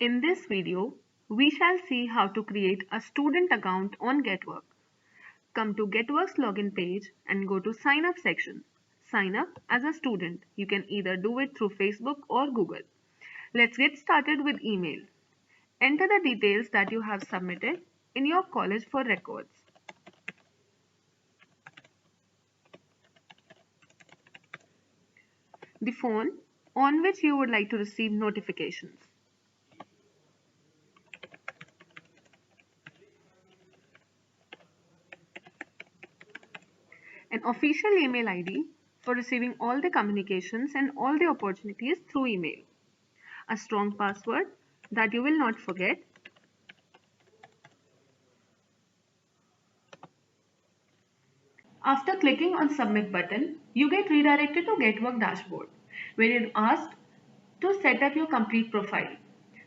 In this video, we shall see how to create a student account on GetWork. Come to GetWork's login page and go to Sign Up section. Sign up as a student. You can either do it through Facebook or Google. Let's get started with email. Enter the details that you have submitted in your college for records. The phone on which you would like to receive notifications. An official email ID for receiving all the communications and all the opportunities through email. A strong password that you will not forget. After clicking on submit button, you get redirected to GetWork dashboard where you're asked to set up your complete profile.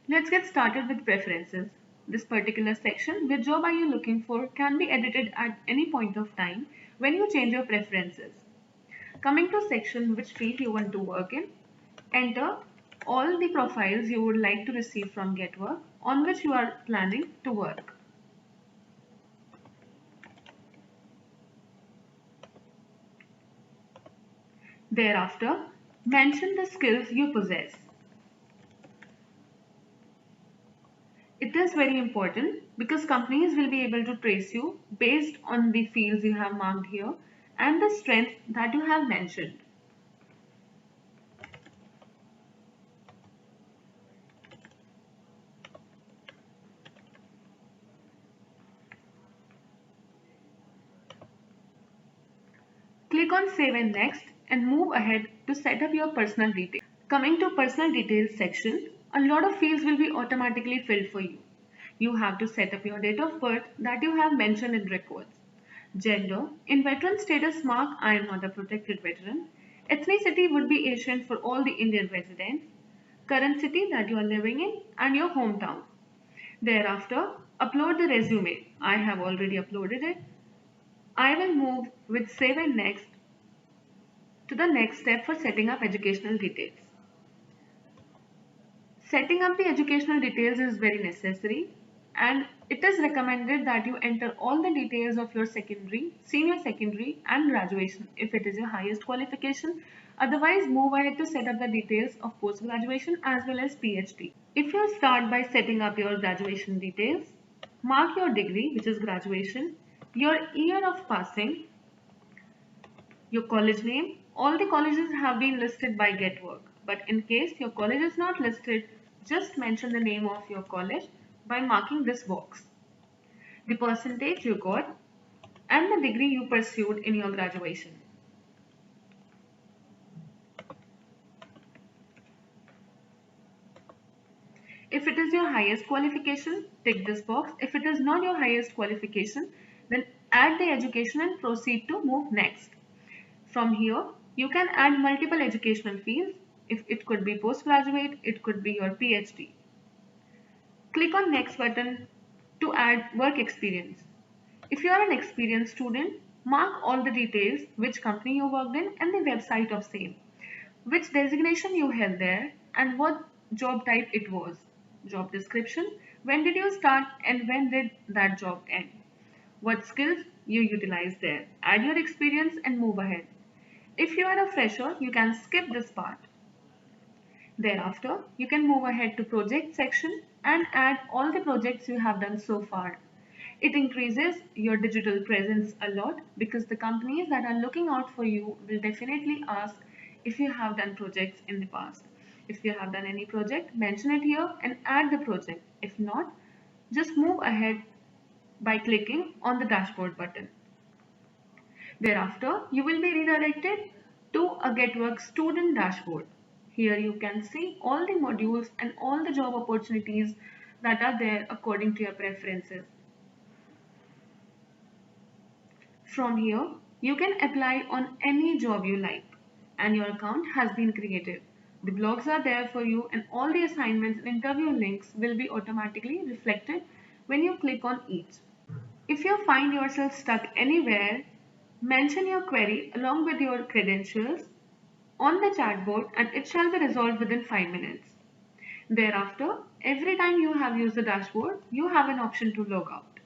Let's get started with preferences. This particular section, which job are you looking for, can be edited at any point of time when you change your preferences. Coming to section which field you want to work in, enter all the profiles you would like to receive from GetWork on which you are planning to work. Thereafter, mention the skills you possess. It is very important because companies will be able to trace you based on the fields you have marked here and the strength that you have mentioned. Click on Save and Next and move ahead to set up your personal details. Coming to personal details section, a lot of fields will be automatically filled for you. You have to set up your date of birth that you have mentioned in records. Gender, in veteran status mark, I am not a protected veteran. Ethnicity would be Asian for all the Indian residents. Current city that you are living in and your hometown. Thereafter, upload the resume. I have already uploaded it. I will move with Save and Next to the next step for setting up educational details. Setting up the educational details is very necessary and it is recommended that you enter all the details of your secondary, senior secondary and graduation if it is your highest qualification. Otherwise, move ahead to set up the details of post-graduation as well as PhD. If you start by setting up your graduation details, mark your degree, which is graduation, your year of passing, your college name. All the colleges have been listed by GetWork, but in case your college is not listed, just mention the name of your college by marking this box. The percentage you got and the degree you pursued in your graduation. If it is your highest qualification, tick this box. If it is not your highest qualification, then add the education and proceed to move next. From here, you can add multiple educational fields. If it could be postgraduate, it could be your PhD. Click on next button to add work experience. If you are an experienced student, mark all the details, which company you worked in and the website of same, which designation you held there and what job type it was, job description, when did you start and when did that job end, what skills you utilized there. Add your experience and move ahead. If you are a fresher, you can skip this part. Thereafter, you can move ahead to project section and add all the projects you have done so far. It increases your digital presence a lot because the companies that are looking out for you will definitely ask if you have done projects in the past. If you have done any project, mention it here and add the project. If not, just move ahead by clicking on the dashboard button. Thereafter, you will be redirected to a GetWork student dashboard. Here you can see all the modules and all the job opportunities that are there according to your preferences. From here, you can apply on any job you like and your account has been created. The blogs are there for you and all the assignments and interview links will be automatically reflected when you click on each. If you find yourself stuck anywhere, mention your query along with your credentials on the chat board and it shall be resolved within 5 minutes. Thereafter, every time you have used the dashboard, you have an option to log out.